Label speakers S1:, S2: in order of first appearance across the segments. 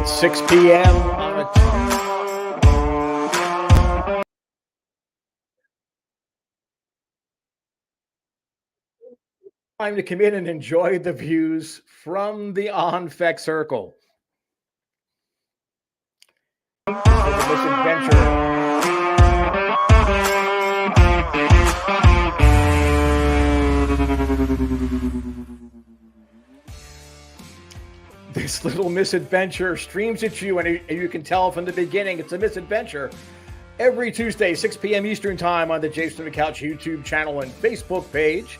S1: It's 6 p.m. on a time to come in and enjoy the views from the Fek Circle. For the misadventure. This little misadventure streams at you, and you can tell from the beginning it's a misadventure. Every Tuesday, 6 p.m. Eastern Time on the Jays from the Couch YouTube channel and Facebook page.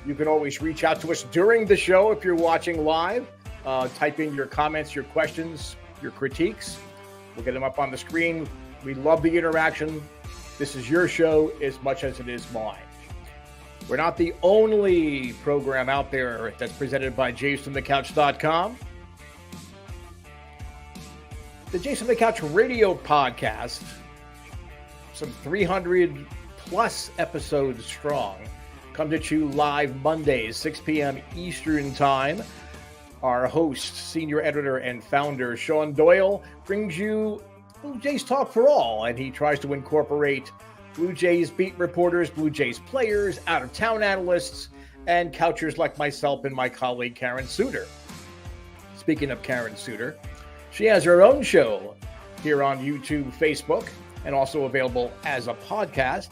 S1: You can always reach out to us during the show if you're watching live. Type in your comments, your questions, your critiques. We'll get them up on the screen. We love the interaction. This is your show as much as it is mine. We're not the only program out there that's presented by JFtC.com. The Jays from the Couch radio podcast, some 300 plus episodes strong, comes at you live Mondays, 6 p.m. Eastern Time. Our host, senior editor and founder, Shaun Doyle, brings you Blue Jays Talk for All, and he tries to incorporate Blue Jays beat reporters, Blue Jays players, out-of-town analysts, and couchers like myself and my colleague Karen Suter. Speaking of Karen Suter, she has her own show here on YouTube, Facebook, and also available as a podcast.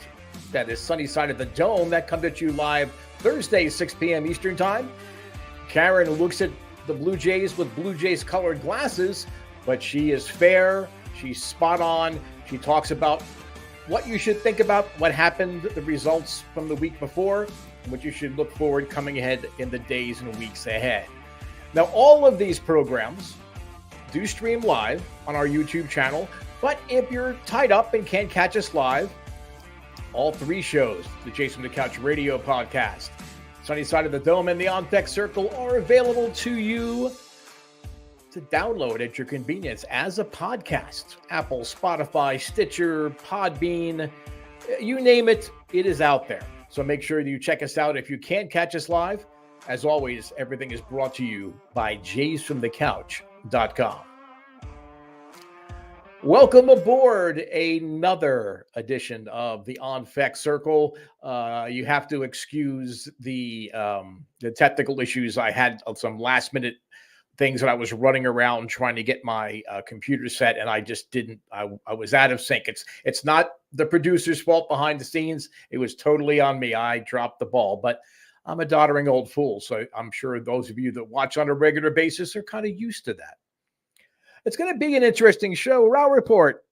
S1: That is Sunny Side of the Dome. That comes at you live Thursday, 6 p.m. Eastern Time. Karen looks at the Blue Jays with Blue Jays colored glasses, but she is fair. She's spot on. She talks about what you should think about, what happened, the results from the week before, and what you should look forward coming ahead in the days and weeks ahead. Now, all of these programs do stream live on our YouTube channel, but if you're tied up and can't catch us live, all three shows, the Jays from the Couch radio podcast, Sunny Side of the Dome, and the Fek Circle, are available to you to download at your convenience as a podcast. Apple, Spotify, Stitcher, Podbean, you name it, it is out there. So make sure that you check us out if you can't catch us live. As always, everything is brought to you by JFtC.com. Welcome aboard another edition of the Fek Circle. You have to excuse the technical issues. I had some last minute things that I was running around trying to get my computer set, and I just didn't. I was out of sync. It's not the producer's fault behind the scenes. It was totally on me. I dropped the ball, but I'm a doddering old fool, so I'm sure those of you that watch on a regular basis are kind of used to that. It's going to be an interesting show. Row Report.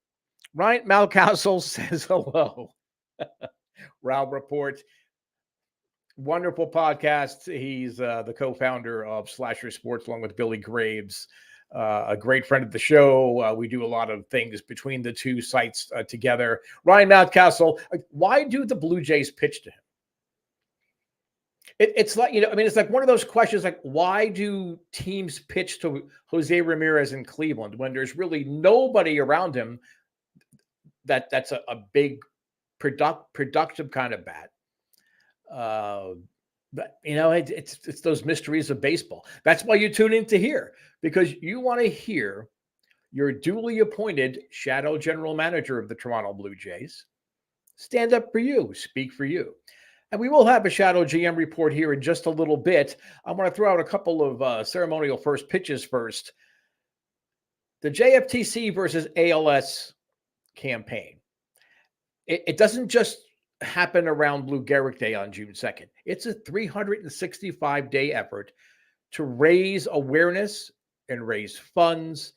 S1: Ryan Mountcastle says hello. Row Report. Wonderful podcast. He's the co-founder of Slasher Sports along with Billy Graves, a great friend of the show. We do a lot of things between the two sites together. Ryan Mountcastle, why do the Blue Jays pitch to him? It's like, it's like one of those questions, like, why do teams pitch to Jose Ramirez in Cleveland when there's really nobody around him that's a big productive kind of bat? But it's those mysteries of baseball. That's why you tune in to hear, because you want to hear your duly appointed shadow general manager of the Toronto Blue Jays stand up for you, speak for you. And we will have a shadow GM report here in just a little bit. I want to throw out a couple of ceremonial first pitches first. The JFtC versus ALS campaign. It doesn't just happen around Lou Gehrig Day on June 2nd. It's a 365-day effort to raise awareness and raise funds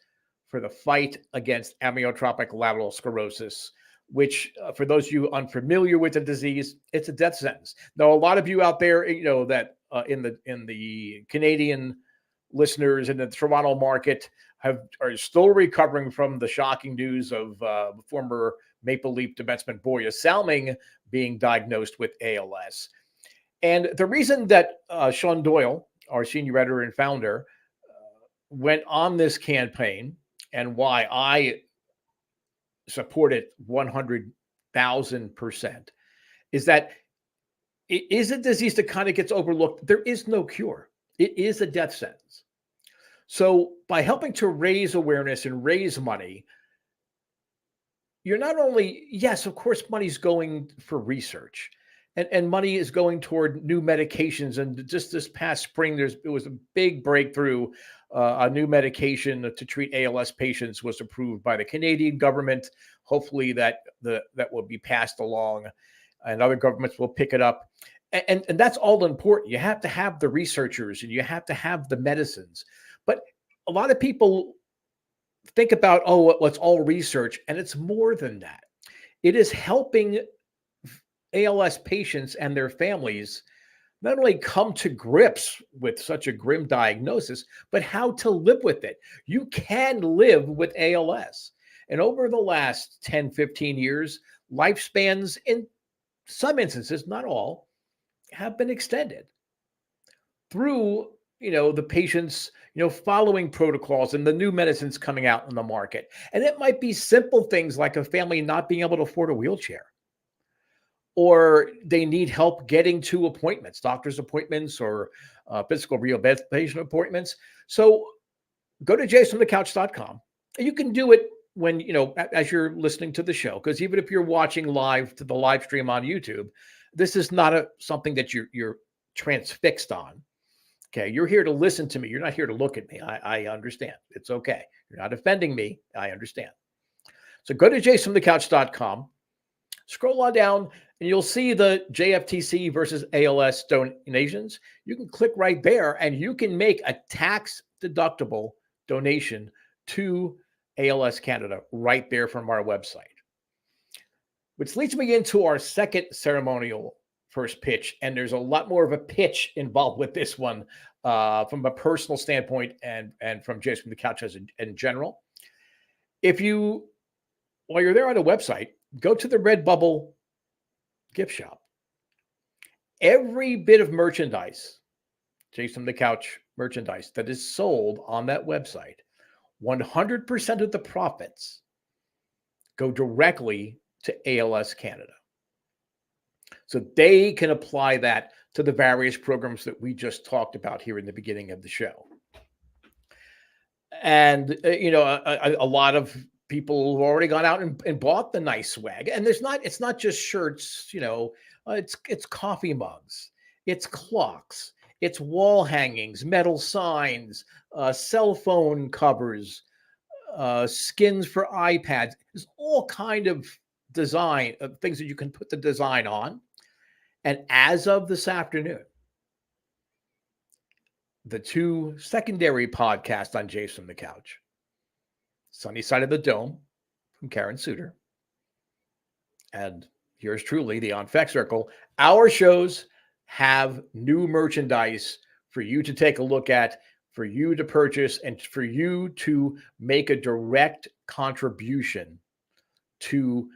S1: for the fight against amyotrophic lateral sclerosis, which for those of you unfamiliar with the disease, it's a death sentence. Now, a lot of you out there, that in the Canadian listeners in the Toronto market are still recovering from the shocking news of former Maple Leaf defenseman Borja Salming being diagnosed with ALS. And the reason that Shaun Doyle, our senior editor and founder, went on this campaign and why I support it 100,000% is that it is a disease that kind of gets overlooked. There is no cure. It is a death sentence. So by helping to raise awareness and raise money, you're not only, yes, of course, money's going for research, and money is going toward new medications. And just this past spring, it was a big breakthrough. A new medication to treat ALS patients was approved by the Canadian government. Hopefully, that will be passed along, and other governments will pick it up. And that's all important. You have to have the researchers, and you have to have the medicines. But a lot of people think about, oh, what's all research, and it's more than that. It is helping ALS patients and their families not only come to grips with such a grim diagnosis, but how to live with it. You can live with ALS. And over the last 10, 15 years, lifespans in some instances, not all, have been extended through the patients following protocols and the new medicines coming out in the market. And it might be simple things like a family not being able to afford a wheelchair, or they need help getting to appointments, doctor's appointments, or physical rehabilitation appointments. So go to JFtC.com. You can do it when, as you're listening to the show, because even if you're watching live to the live stream on YouTube, this is not something that you're transfixed on. Okay, you're here to listen to me. You're not here to look at me. I understand. It's okay. You're not offending me. I understand. So go to JFtC.com, scroll on down, and you'll see the JFtC versus ALS donations. You can click right there, and you can make a tax-deductible donation to ALS Canada right there from our website. Which leads me into our second ceremonial first pitch, and there's a lot more of a pitch involved with this one from a personal standpoint and from Jason from the Couch as in general. While you're there on the website, go to the Redbubble gift shop. Every bit of merchandise, Jason from the Couch merchandise that is sold on that website, 100% of the profits go directly to ALS Canada. So they can apply that to the various programs that we just talked about here in the beginning of the show. And, a lot of people have already gone out and bought the nice swag. And it's not just shirts, it's coffee mugs, it's clocks, it's wall hangings, metal signs, cell phone covers, skins for iPads. There's all kind of design of things that you can put the design on. And as of this afternoon, the two secondary podcasts on Jason from the Couch, Sunny Side of the Dome from Karen Suter, and yours truly, the On Fek Circle, our shows have new merchandise for you to take a look at, for you to purchase, and for you to make a direct contribution to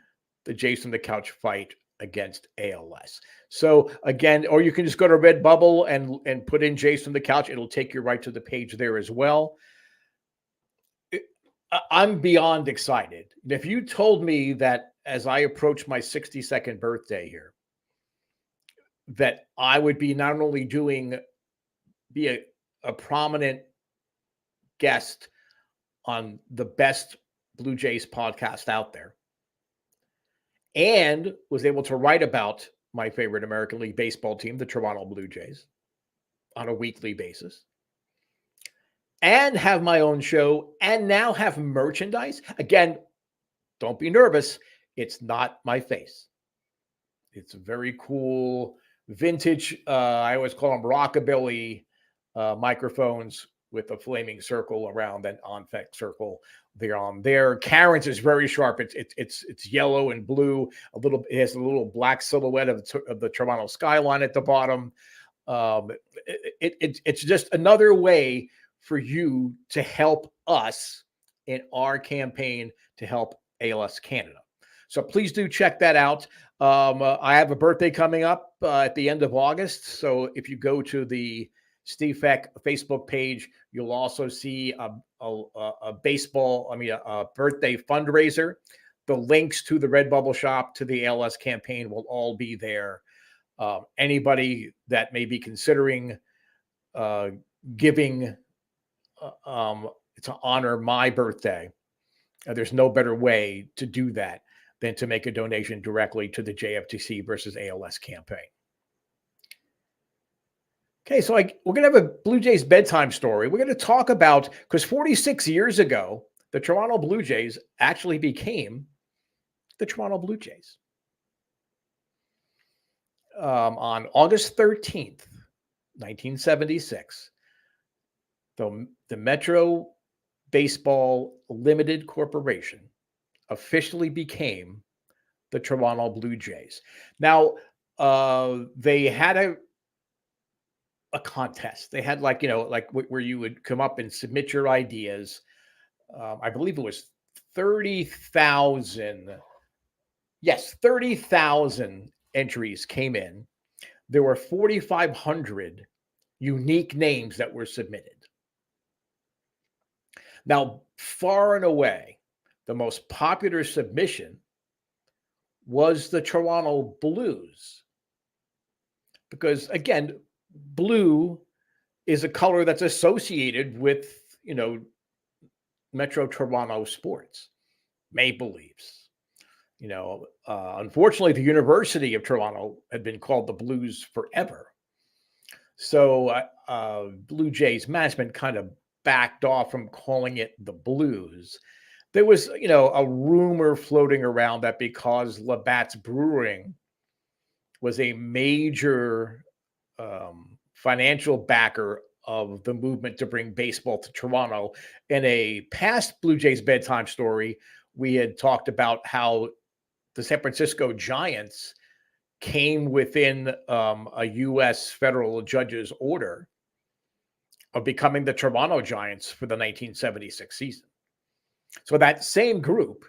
S1: the Jason from the Couch fight against ALS. So again, or you can just go to Redbubble and put in Jason from the Couch. It'll take you right to the page there as well. I'm beyond excited. If you told me that as I approach my 62nd birthday here, that I would be not only be a prominent guest on the best Blue Jays podcast out there, and was able to write about my favorite American League Baseball team, the Toronto Blue Jays, on a weekly basis, and have my own show, and now have merchandise. Again, don't be nervous. It's not my face. It's a very cool vintage, I always call them rockabilly microphones with a flaming circle around an On Fek Circle. They're on there. Karen's is very sharp. It's yellow and blue. It has a little black silhouette of the Toronto skyline at the bottom. It's just another way for you to help us in our campaign to help ALS Canada. So please do check that out. I have a birthday coming up at the end of August. So if you go to the Steve Fek Facebook page, you'll also see a birthday fundraiser. The links to the Redbubble shop, to the ALS campaign will all be there. Anybody that may be considering giving to honor my birthday. There's no better way to do that than to make a donation directly to the JFtC versus ALS campaign. Okay, so we're going to have a Blue Jays bedtime story. We're going to talk about, because 46 years ago, the Toronto Blue Jays actually became the Toronto Blue Jays. On August 13th, 1976, the Metro Baseball Limited Corporation officially became the Toronto Blue Jays. Now, they had a contest. They had where you would come up and submit your ideas. I believe it was 30,000. Yes, 30,000 entries came in. There were 4,500 unique names that were submitted. Now, far and away, the most popular submission was the Toronto Blues. Because, again, blue is a color that's associated with, Metro Toronto sports, Maple Leafs. Unfortunately, the University of Toronto had been called the Blues forever. So Blue Jays management kind of backed off from calling it the Blues. There was, a rumor floating around that because Labatt's Brewing was a major financial backer of the movement to bring baseball to Toronto. In a past Blue Jays bedtime story, we had talked about how the San Francisco Giants came within a U.S. federal judge's order of becoming the Toronto Giants for the 1976 season. So that same group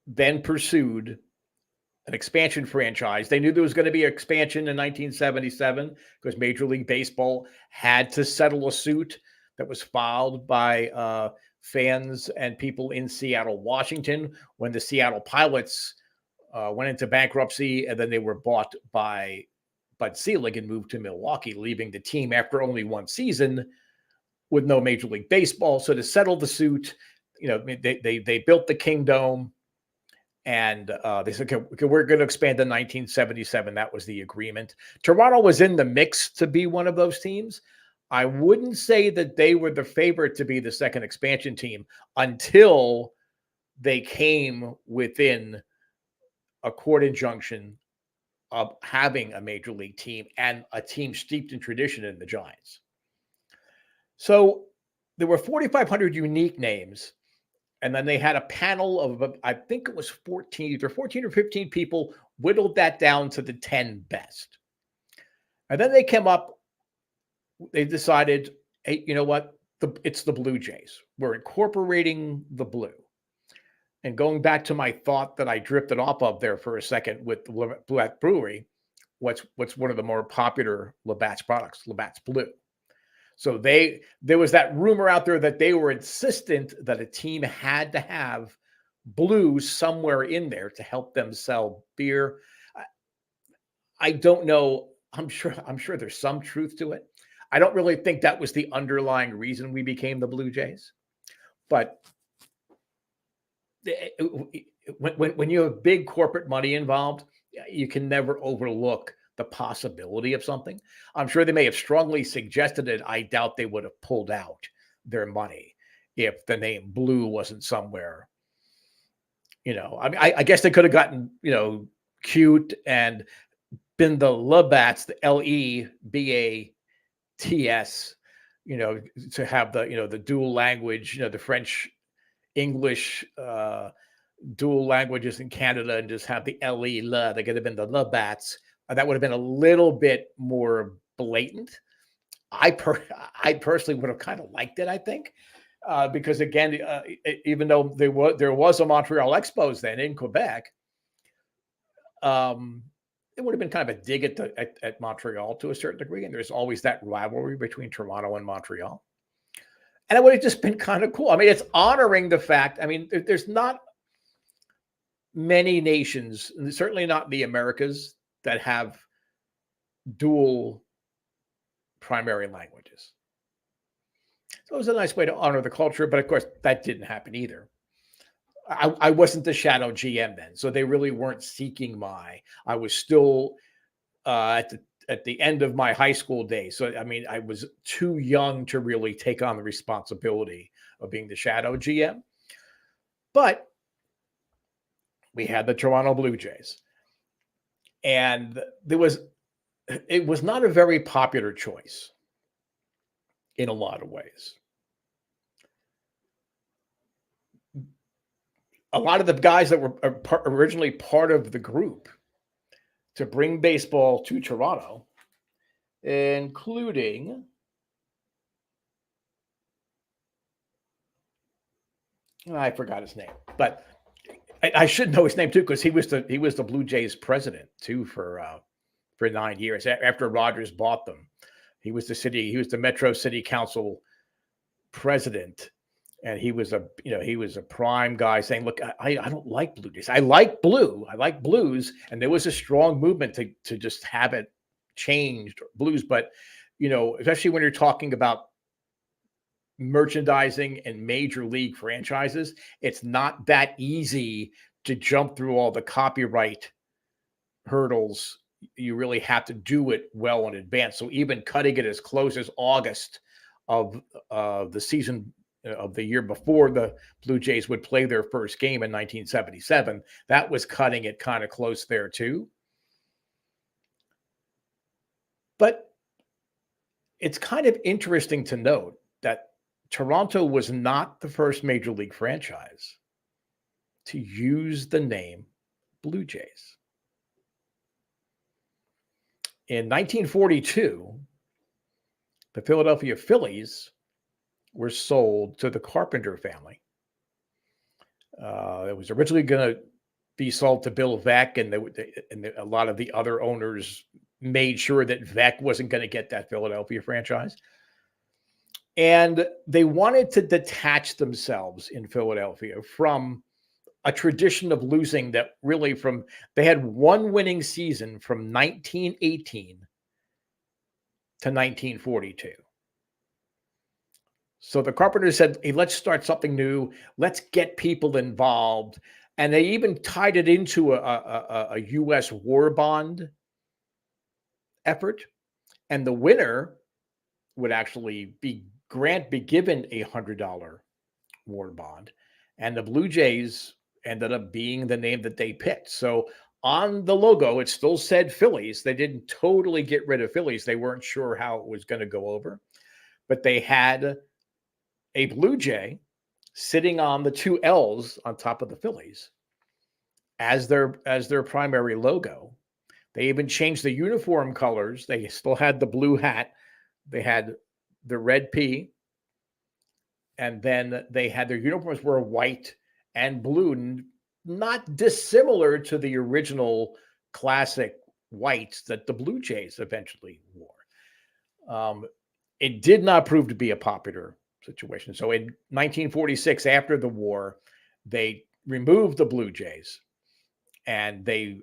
S1: then pursued an expansion franchise. They knew there was going to be an expansion in 1977 because Major League Baseball had to settle a suit that was filed by fans and people in Seattle, Washington, when the Seattle Pilots went into bankruptcy, and then they were bought by Bud Selig and moved to Milwaukee, leaving the team after only one season with no Major League Baseball. So to settle the suit, they built the Kingdome, and they said, okay, we're going to expand in 1977. That was the agreement. Toronto was in the mix to be one of those teams. I wouldn't say that they were the favorite to be the second expansion team until they came within a court injunction of having a major league team and a team steeped in tradition in the Giants. So there were 4,500 unique names. And then they had a panel of, I think it was 14 or 15 people, whittled that down to the 10 best. And then they decided, hey, you know what? It's the Blue Jays. We're incorporating the blue. And going back to my thought that I drifted off of there for a second with Labatt's Brewery, what's one of the more popular Labatt's products, Labatt's Blue. So there was that rumor out there that they were insistent that a team had to have blue somewhere in there to help them sell beer. I don't know. I'm sure there's some truth to it. I don't really think that was the underlying reason we became the Blue Jays. But when you have big corporate money involved, you can never overlook the possibility of something. I'm sure they may have strongly suggested it. I doubt they would have pulled out their money if the name Blue wasn't somewhere. I mean, I guess they could have gotten, cute and been the Labatts, the Lebats, to have the dual language, the French, English, dual languages in Canada, and just have the LE, they could have been the Labatts. That would have been a little bit more blatant. I personally would have kind of liked it, I think, because again, even though there was a Montreal Expos then in Quebec, it would have been kind of a dig at Montreal to a certain degree, and there's always that rivalry between Toronto and Montreal, and it would have just been kind of cool. I mean, it's honoring the fact. I mean, there's not many nations, certainly not the Americas, that have dual primary languages. So it was a nice way to honor the culture. But of course, that didn't happen either. I wasn't the shadow GM then, so they really weren't seeking my. I was still at the end of my high school days. So I mean, I was too young to really take on the responsibility of being the shadow GM. But we had the Toronto Blue Jays, and it was not a very popular choice in a lot of ways. A lot of the guys that were originally part of the group to bring baseball to Toronto, including I forgot his name, but I should know his name too because he was the Blue Jays president too for 9 years after Rogers bought them. He was the Metro City Council president, and he was a prime guy saying, "Look, I don't like Blue Jays. I like blues," and there was a strong movement to just have it changed blues, but especially when you're talking about merchandising and major league franchises, it's not that easy to jump through all the copyright hurdles. You really have to do it well in advance. So even cutting it as close as August of the season of the year before the Blue Jays would play their first game in 1977, that was cutting it kind of close there too. But it's kind of interesting to note that Toronto was not the first major league franchise to use the name Blue Jays. In 1942, the Philadelphia Phillies were sold to the Carpenter family. It was originally going to be sold to Bill Fek, and a lot of the other owners made sure that Fek wasn't going to get that Philadelphia franchise. And they wanted to detach themselves in Philadelphia from a tradition of losing that really they had one winning season from 1918 to 1942. So the Carpenters said, hey, let's start something new. Let's get people involved. And they even tied it into a U.S. war bond effort. And the winner would actually be given a $100 war bond. And the Blue Jays ended up being the name that they picked. So on the logo, it still said Phillies. They didn't totally get rid of Phillies. They weren't sure how it was going to go over. But they had a Blue Jay sitting on the two L's on top of the Phillies as their primary logo. They even changed the uniform colors. They still had the blue hat. They had the red P. And then they had their uniforms were white and blue, not dissimilar to the original classic whites that the Blue Jays eventually wore. It did not prove to be a popular situation. So in 1946, after the war, they removed the Blue Jays, and they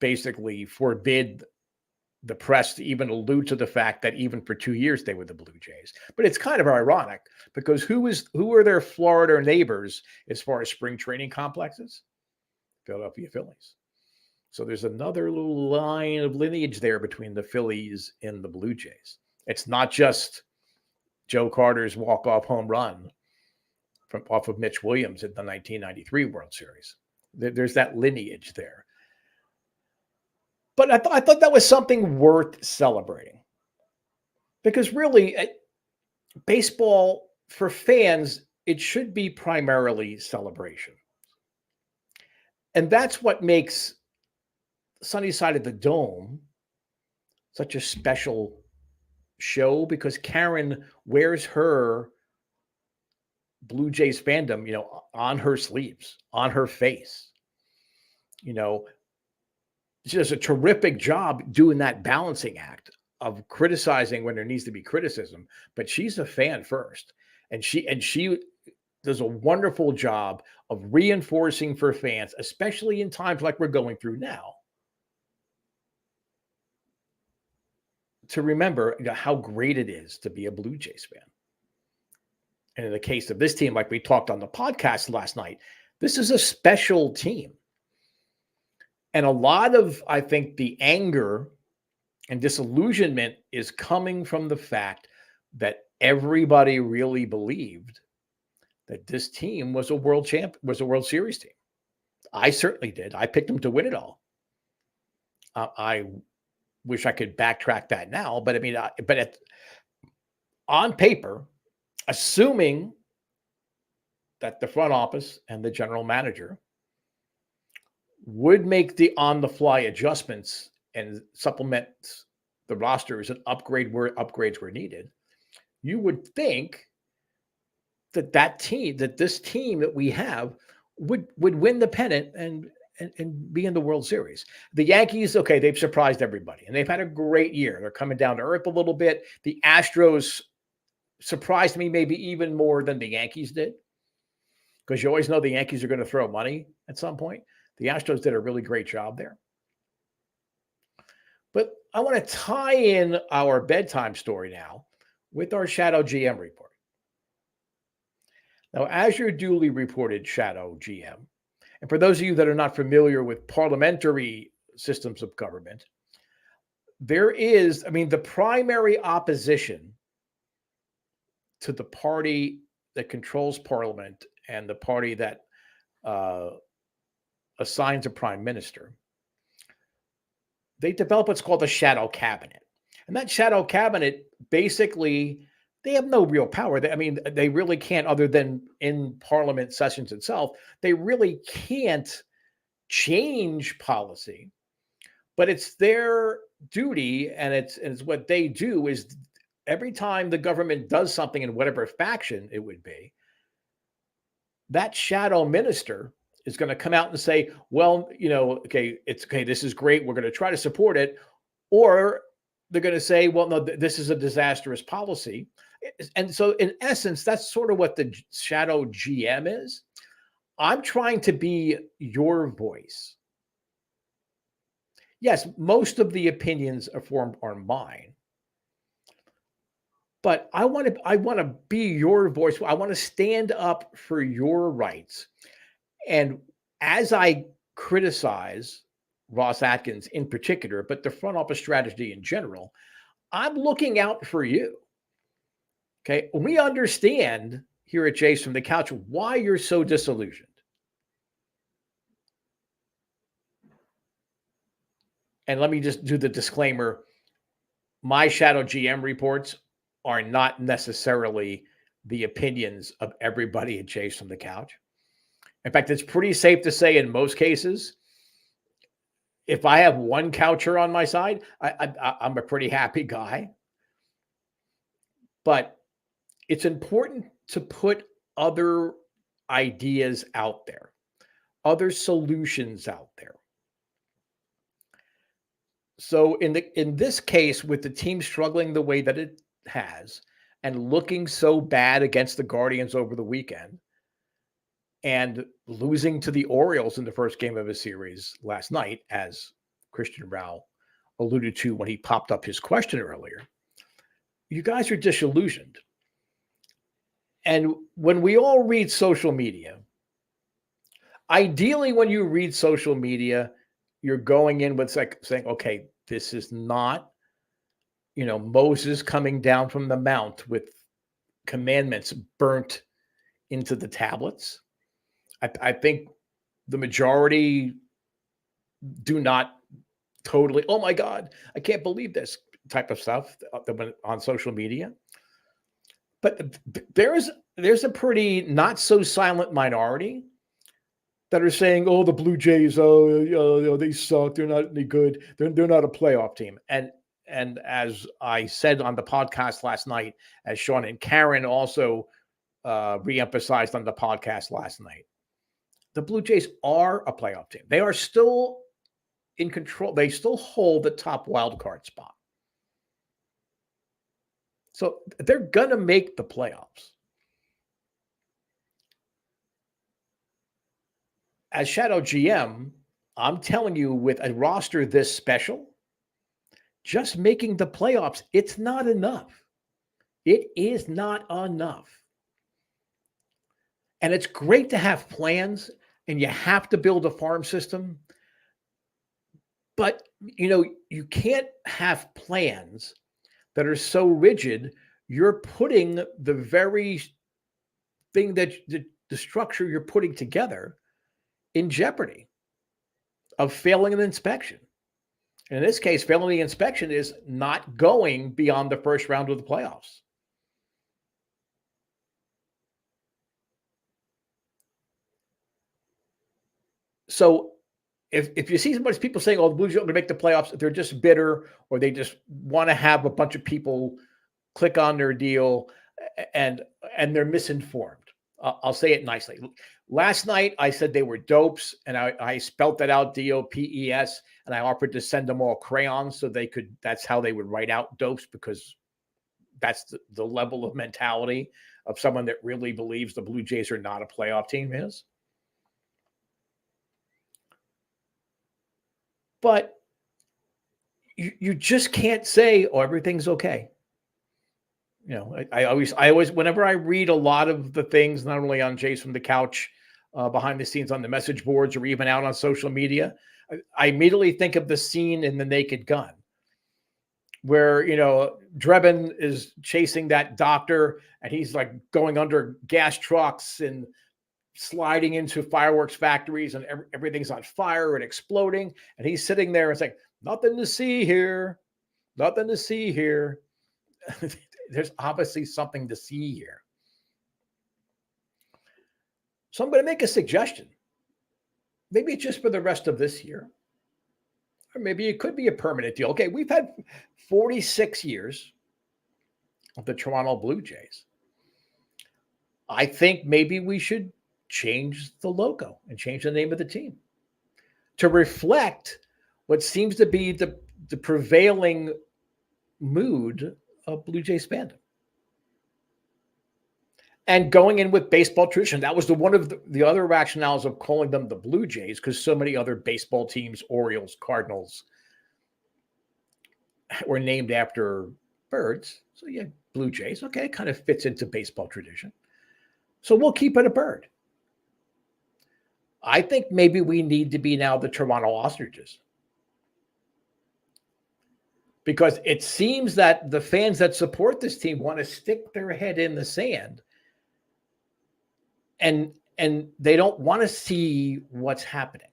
S1: basically forbid the press to even allude to the fact that even for 2 years they were the Blue Jays. But it's kind of ironic because who are their Florida neighbors as far as spring training complexes? Philadelphia Phillies. So there's another little line of lineage there between the Phillies and the Blue Jays. It's not just Joe Carter's walk-off home run off of Mitch Williams in the 1993 World Series. There's that lineage there. But I thought that was something worth celebrating. Because really, baseball, for fans, it should be primarily celebration. And that's what makes Sunny Side of the Dome such a special show, because Karen wears her Blue Jays fandom, on her sleeves, on her face. She does a terrific job doing that balancing act of criticizing when there needs to be criticism, but she's a fan first. And she does a wonderful job of reinforcing for fans, especially in times like we're going through now, to remember how great it is to be a Blue Jays fan. And in the case of this team, like we talked on the podcast last night, this is a special team. And a lot of, I think, the anger and disillusionment is coming from the fact that everybody really believed that this team was a world series team. I certainly did. I picked them to win it all. I wish I could backtrack that now, but I mean, on paper, assuming that the front office and the general manager would make the on-the-fly adjustments and supplement the rosters and upgrade where upgrades were needed, you would think that this team that we have would win the pennant and be in the World Series. The Yankees, okay, they've surprised everybody, and they've had a great year. They're coming down to earth a little bit. The Astros surprised me maybe even more than the Yankees did, because you always know the Yankees are going to throw money at some point. The Astros did a really great job there. But I want to tie in our bedtime story now with our Shadow GM report. Now, as your duly reported Shadow GM, and for those of you that are not familiar with parliamentary systems of government, there is, the primary opposition to the party that controls Parliament and the party that assigns a prime minister, they develop what's called a shadow cabinet. And that shadow cabinet, basically, they have no real power. They really can't, other than in Parliament sessions itself, they really can't change policy. But it's their duty, and it's what they do is every time the government does something in whatever faction it would be, that shadow minister is going to come out and say, well, okay, it's okay, this is great, we're going to try to support it. Or they're going to say, well, no, this is a disastrous policy. And so in essence, that's sort of what the shadow GM is. I'm trying to be your voice. Yes, most of the opinions are mine. But I want to be your voice. I want to stand up for your rights. And as I criticize Ross Atkins in particular, but the front office strategy in general, I'm looking out for you. Okay. We understand here at Jace from the Couch why you're so disillusioned. And let me just do the disclaimer. My Shadow GM reports are not necessarily the opinions of everybody at Jace from the Couch. In fact, it's pretty safe to say in most cases, if I have one coucher on my side, I'm a pretty happy guy. But it's important to put other ideas out there, other solutions out there. So in this case, with the team struggling the way that it has and looking so bad against the Guardians over the weekend and losing to the Orioles in the first game of a series last night, as Christian Rao alluded to when he popped up his question earlier, you guys are disillusioned. And when we all read social media, ideally when you read social media, you're going in with saying, okay, this is not, Moses coming down from the mount with commandments burnt into the tablets. I think the majority do not totally, oh my God, I can't believe this type of stuff on social media. But there's a pretty not so silent minority that are saying, oh, the Blue Jays, they suck. They're not any good. They're not a playoff team. And as I said on the podcast last night, as Shaun and Karen also reemphasized on the podcast last night, the Blue Jays are a playoff team. They are still in control. They still hold the top wild card spot. So they're going to make the playoffs. As Shadow GM, I'm telling you, with a roster this special, just making the playoffs, it's not enough. It is not enough. And it's great to have plans, and you have to build a farm system. But, you can't have plans that are so rigid. You're putting the very thing that the structure you're putting together in jeopardy of failing an inspection. And in this case, failing the inspection is not going beyond the first round of the playoffs. So if you see some people saying, "Oh, the Blue Jays are going to make the playoffs," they're just bitter, or they just want to have a bunch of people click on their deal, and they're misinformed. I'll say it nicely. Last night, I said they were dopes, and I spelt that out, DOPES, and I offered to send them all crayons so they could. That's how they would write out dopes, because that's the level of mentality of someone that really believes the Blue Jays are not a playoff team is. But you just can't say, "Oh, everything's okay." I always, whenever I read a lot of the things, not only on Jays from the Couch, behind the scenes on the message boards, or even out on social media, I immediately think of the scene in The Naked Gun, where, Drebin is chasing that doctor, and he's like going under gas trucks and sliding into fireworks factories, and everything's on fire and exploding. And he's sitting there and saying, "Nothing to see here. Nothing to see here." There's obviously something to see here. So I'm going to make a suggestion. Maybe it's just for the rest of this year, or maybe it could be a permanent deal. Okay, we've had 46 years of the Toronto Blue Jays. I think maybe we should change the logo and change the name of the team to reflect what seems to be the prevailing mood of Blue Jays fandom. And going in with baseball tradition, that was one of the other rationales of calling them the Blue Jays, because so many other baseball teams, Orioles, Cardinals, were named after birds. So yeah, Blue Jays, okay, it kind of fits into baseball tradition. So we'll keep it a bird. I think maybe we need to be now the Toronto Ostriches, because it seems that the fans that support this team want to stick their head in the sand, and they don't want to see what's happening.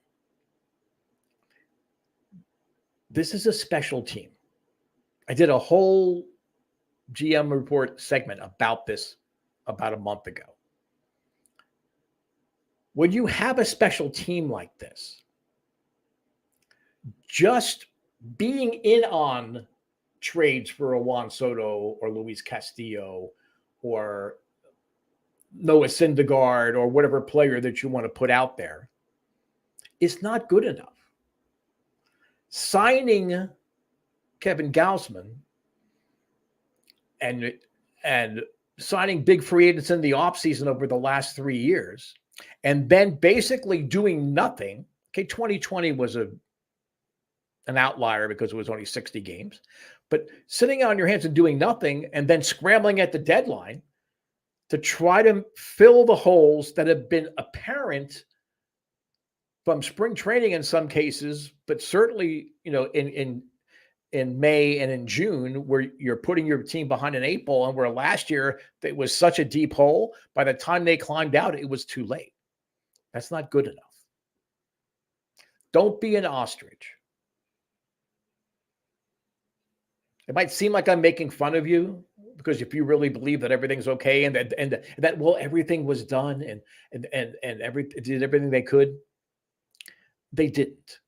S1: This is a special team. I did a whole GM report segment about this about a month ago. When you have a special team like this, just being in on trades for a Juan Soto or Luis Castillo or Noah Syndergaard or whatever player that you want to put out there is not good enough. Signing Kevin Gausman and signing big free agents in the offseason over the last 3 years, and then basically doing nothing. Okay, 2020 was an outlier because it was only 60 games. But sitting on your hands and doing nothing, and then scrambling at the deadline to try to fill the holes that have been apparent from spring training in some cases, but certainly, in May and in June, where you're putting your team behind an 8 ball, and where last year it was such a deep hole, by the time they climbed out, it was too late. That's not good enough. Don't be an ostrich. It might seem like I'm making fun of you, because if you really believe that everything's okay and that well, everything was done and did everything they could, they didn't.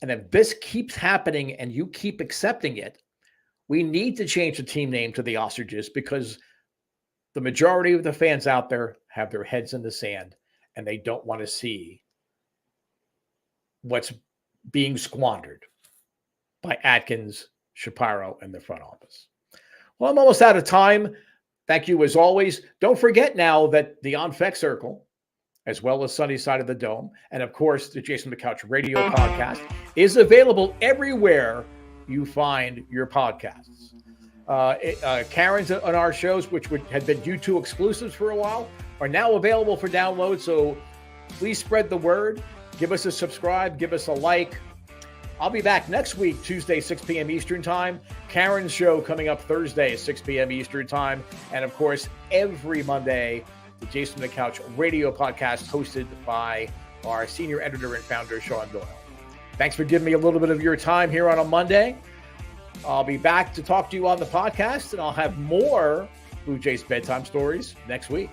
S1: And if this keeps happening and you keep accepting it, we need to change the team name to the Ostriches, because the majority of the fans out there have their heads in the sand and they don't want to see what's being squandered by Atkins, Shapiro, and the front office. Well, I'm almost out of time. Thank you as always. Don't forget now that the Fek Circle, as well as Sunny Side of the Dome, and of course the Jason the Couch radio podcast, is available everywhere you find your podcasts. Karen's on our shows, which had been YouTube exclusives for a while, are now available for download. So please spread the word. Give us a subscribe. Give us a like. I'll be back next week, Tuesday, 6 p.m. Eastern Time. Karen's show coming up Thursday, 6 p.m. Eastern Time. And, of course, every Monday, the Jason on the Couch radio podcast hosted by our senior editor and founder, Shaun Doyle. Thanks for giving me a little bit of your time here on a Monday. I'll be back to talk to you on the podcast, and I'll have more Blue Jays Bedtime Stories next week.